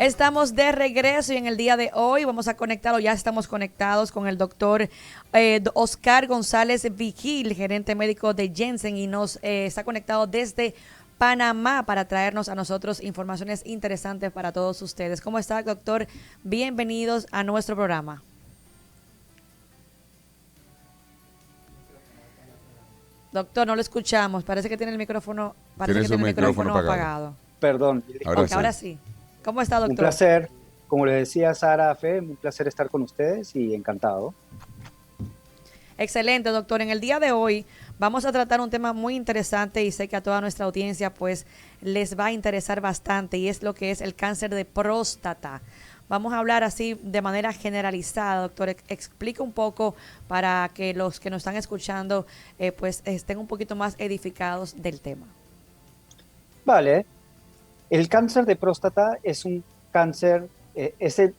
Estamos de regreso y en el día de hoy vamos a conectar, o ya estamos conectados con el doctor Oscar González Vigil, gerente médico de Jensen, y nos está conectado desde Panamá para traernos a nosotros informaciones interesantes para todos ustedes. ¿Cómo está, doctor? Bienvenidos a nuestro programa. Doctor, no lo escuchamos. Parece que tiene el micrófono, apagado. Perdón. Ahora sí. ¿Cómo está, doctor? Un placer. Como les decía Sara, Fe, un placer estar con ustedes y encantado. Excelente, doctor. En el día de hoy vamos a tratar un tema muy interesante y sé que a toda nuestra audiencia pues les va a interesar bastante, y es lo que es el cáncer de próstata. Vamos a hablar así de manera generalizada, doctor. Explica un poco para que los que nos están escuchando pues estén un poquito más edificados del tema. Vale. El cáncer de próstata es un cáncer,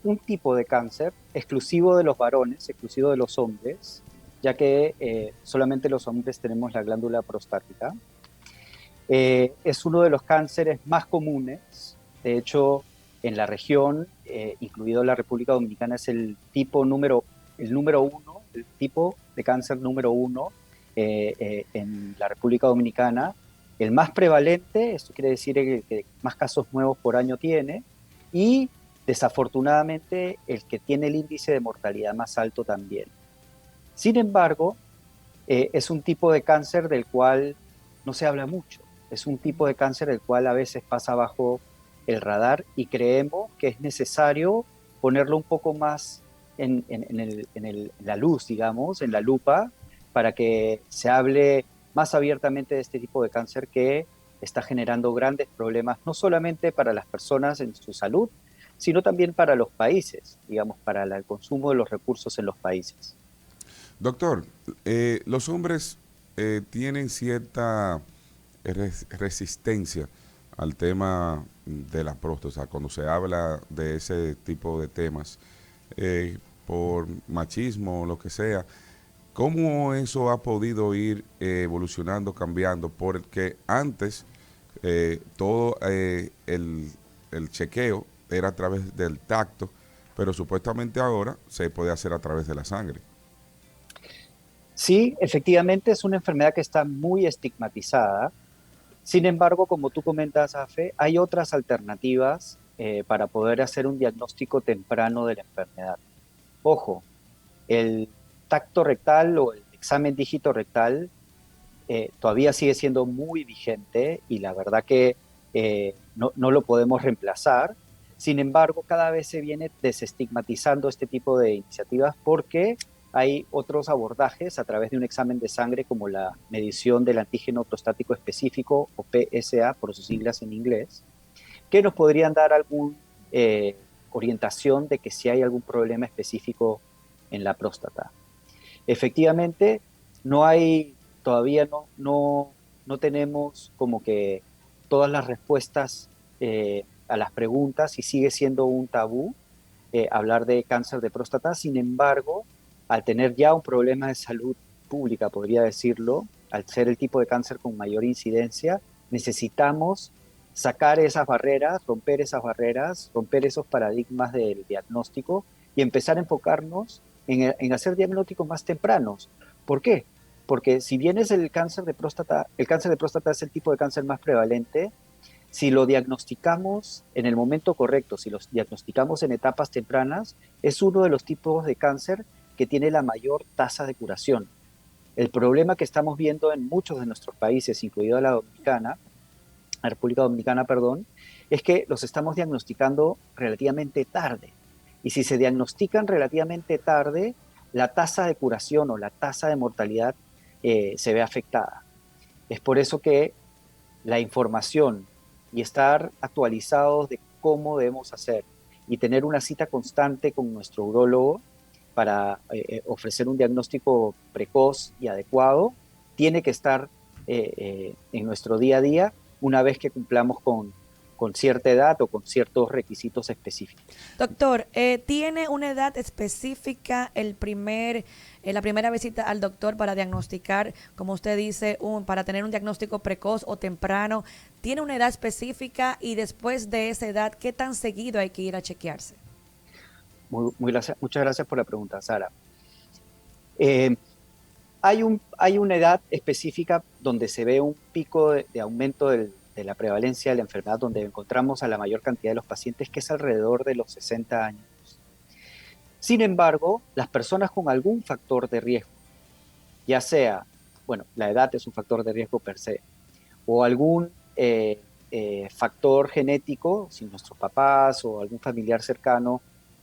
un tipo de cáncer exclusivo de los varones, exclusivo de los hombres, ya que solamente los hombres tenemos la glándula prostática. Es uno de los cánceres más comunes. De hecho, en la región, incluido la República Dominicana, es el número uno, el tipo de cáncer número uno en la República Dominicana. El más prevalente, esto quiere decir que más casos nuevos por año tiene, y desafortunadamente el que tiene el índice de mortalidad más alto también. Sin embargo, es un tipo de cáncer del cual no se habla mucho. Es un tipo de cáncer del cual a veces pasa bajo el radar, y creemos que es necesario ponerlo un poco más en la luz, digamos, en la lupa, para que se hable más abiertamente de este tipo de cáncer que está generando grandes problemas, no solamente para las personas en su salud, sino también para los países, digamos, para el consumo de los recursos en los países. Doctor, los hombres tienen cierta resistencia al tema de la próstata, o sea, cuando se habla de ese tipo de temas, por machismo o lo que sea. ¿Cómo eso ha podido ir evolucionando, cambiando? Porque antes todo el chequeo era a través del tacto, pero supuestamente ahora se puede hacer a través de la sangre. Sí, efectivamente es una enfermedad que está muy estigmatizada. Sin embargo, como tú comentas, Afe, hay otras alternativas para poder hacer un diagnóstico temprano de la enfermedad. Ojo, el tacto rectal o el examen dígito rectal todavía sigue siendo muy vigente, y la verdad que no lo podemos reemplazar. Sin embargo, cada vez se viene desestigmatizando este tipo de iniciativas porque hay otros abordajes a través de un examen de sangre, como la medición del antígeno prostático específico, o PSA por sus siglas en inglés, que nos podrían dar alguna orientación de que si hay algún problema específico en la próstata. Efectivamente, todavía no tenemos como que todas las respuestas a las preguntas, y sigue siendo un tabú hablar de cáncer de próstata. Sin embargo, al tener ya un problema de salud pública, podría decirlo, al ser el tipo de cáncer con mayor incidencia, necesitamos sacar esas barreras, romper esos paradigmas del diagnóstico, y empezar a enfocarnos en hacer diagnósticos más tempranos. ¿Por qué? Porque si bien es el cáncer de próstata es el tipo de cáncer más prevalente, si lo diagnosticamos en el momento correcto, si los diagnosticamos en etapas tempranas, es uno de los tipos de cáncer que tiene la mayor tasa de curación. El problema que estamos viendo en muchos de nuestros países, incluida la República Dominicana, perdón, es que los estamos diagnosticando relativamente tarde. Y si se diagnostican relativamente tarde, la tasa de curación o la tasa de mortalidad se ve afectada. Es por eso que la información y estar actualizados de cómo debemos hacer, y tener una cita constante con nuestro urólogo para ofrecer un diagnóstico precoz y adecuado, tiene que estar en nuestro día a día, una vez que cumplamos con con cierta edad o con ciertos requisitos específicos. Doctor, ¿tiene una edad específica la primera visita al doctor para diagnosticar, como usted dice, para tener un diagnóstico precoz o temprano? ¿Tiene una edad específica y después de esa edad, qué tan seguido hay que ir a chequearse? Muchas gracias por la pregunta, Sara. Eh, hay una edad específica donde se ve un pico de aumento de la prevalencia de la enfermedad, donde encontramos a la mayor cantidad de los pacientes, que es alrededor de los 60 años. Sin embargo, las personas con algún factor de riesgo, ya sea, bueno, la edad es un factor de riesgo per se, o algún factor genético, si nuestros papás o algún familiar cercano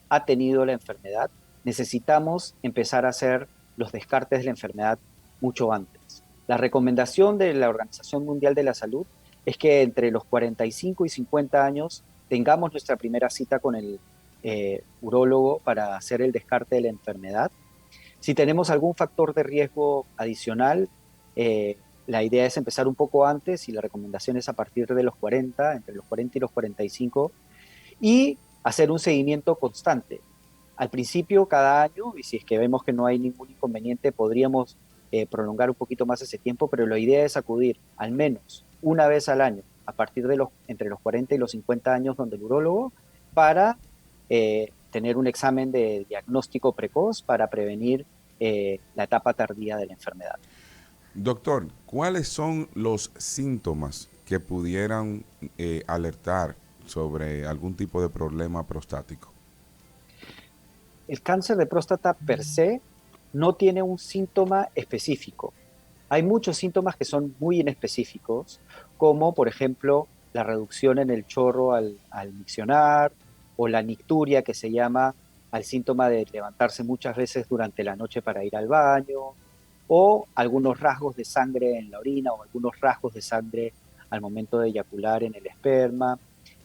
ha tenido la enfermedad, necesitamos empezar a hacer los descartes de la enfermedad mucho antes. La recomendación de la Organización Mundial de la Salud es que entre los 45 y 50 años tengamos nuestra primera cita con el urólogo para hacer el descarte de la enfermedad. Si tenemos algún factor de riesgo adicional, la idea es empezar un poco antes y la recomendación es a partir de los 40, entre los 40 y los 45, y hacer un seguimiento constante. Al principio, cada año, y si es que vemos que no hay ningún inconveniente, podríamos prolongar un poquito más ese tiempo, pero la idea es acudir al menos una vez al año, a partir de entre los 40 y los 50 años, donde el urólogo, para tener un examen de diagnóstico precoz para prevenir la etapa tardía de la enfermedad. Doctor, ¿cuáles son los síntomas que pudieran alertar sobre algún tipo de problema prostático? El cáncer de próstata per se no tiene un síntoma específico. Hay muchos síntomas que son muy inespecíficos, como por ejemplo la reducción en el chorro al miccionar, o la nicturia, que se llama al síntoma de levantarse muchas veces durante la noche para ir al baño, o algunos rasgos de sangre en la orina, o algunos rasgos de sangre al momento de eyacular en el esperma.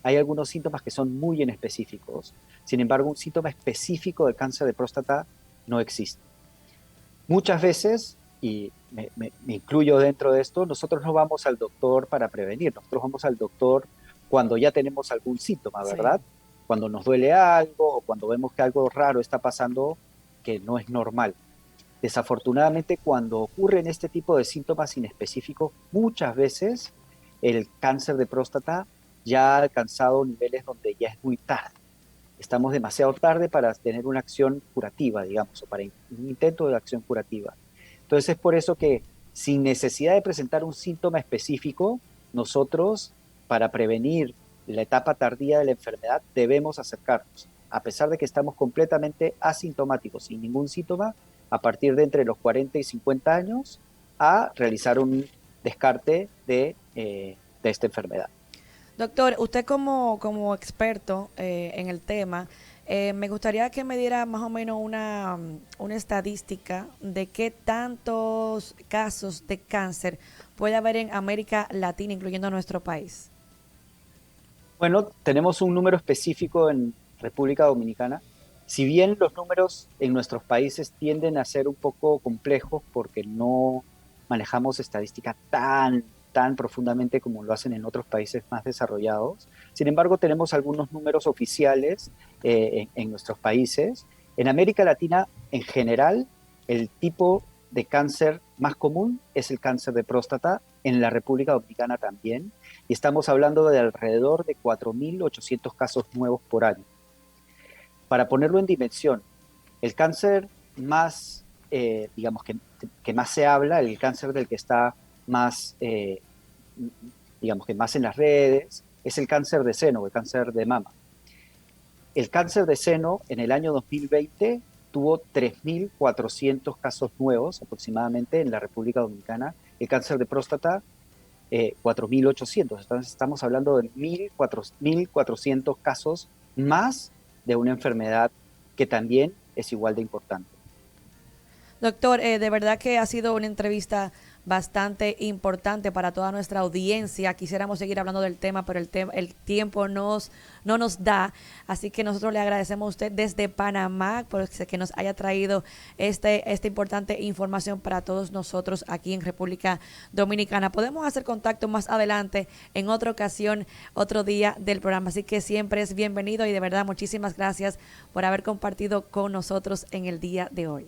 Hay algunos síntomas que son muy inespecíficos. Sin embargo, un síntoma específico del cáncer de próstata no existe. Muchas veces, y me incluyo dentro de esto, nosotros no vamos al doctor para prevenir, nosotros vamos al doctor cuando ya tenemos algún síntoma, ¿verdad? Sí. Cuando nos duele algo o cuando vemos que algo raro está pasando que no es normal. Desafortunadamente, cuando ocurren este tipo de síntomas inespecíficos, muchas veces el cáncer de próstata ya ha alcanzado niveles donde ya es muy tarde. Estamos demasiado tarde para tener una acción curativa, digamos, o para un intento de acción curativa. Entonces es por eso que, sin necesidad de presentar un síntoma específico, nosotros, para prevenir la etapa tardía de la enfermedad, debemos acercarnos. A pesar de que estamos completamente asintomáticos, sin ningún síntoma, a partir de entre los 40 y 50 años, a realizar un descarte de esta enfermedad. Doctor, usted como experto en el tema, me gustaría que me diera más o menos una estadística de qué tantos casos de cáncer puede haber en América Latina, incluyendo nuestro país. Bueno, tenemos un número específico en República Dominicana. Si bien los números en nuestros países tienden a ser un poco complejos porque no manejamos estadística tan profundamente como lo hacen en otros países más desarrollados. Sin embargo, tenemos algunos números oficiales en nuestros países. En América Latina, en general, el tipo de cáncer más común es el cáncer de próstata, en la República Dominicana también, y estamos hablando de alrededor de 4.800 casos nuevos por año. Para ponerlo en dimensión, el cáncer más, digamos, que más se habla, el cáncer del que está más, digamos que más en las redes, es el cáncer de seno, el cáncer de mama. El cáncer de seno en el año 2020 tuvo 3.400 casos nuevos aproximadamente en la República Dominicana. El cáncer de próstata, 4.800. Entonces estamos hablando de 1.400 casos más de una enfermedad que también es igual de importante. Doctor, de verdad que ha sido una entrevista bastante importante para toda nuestra audiencia. Quisiéramos seguir hablando del tema, pero el tiempo no nos da. Así que nosotros le agradecemos a usted desde Panamá por que nos haya traído esta importante información para todos nosotros aquí en República Dominicana. Podemos hacer contacto más adelante en otra ocasión, otro día del programa. Así que siempre es bienvenido y de verdad muchísimas gracias por haber compartido con nosotros en el día de hoy.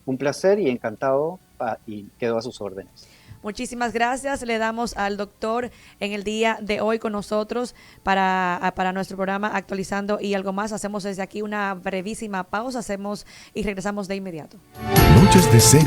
Un placer y encantado y quedo a sus órdenes. Muchísimas gracias. Le damos al doctor en el día de hoy con nosotros para nuestro programa Actualizando y Algo Más. Hacemos desde aquí una brevísima pausa, y regresamos de inmediato. Noches de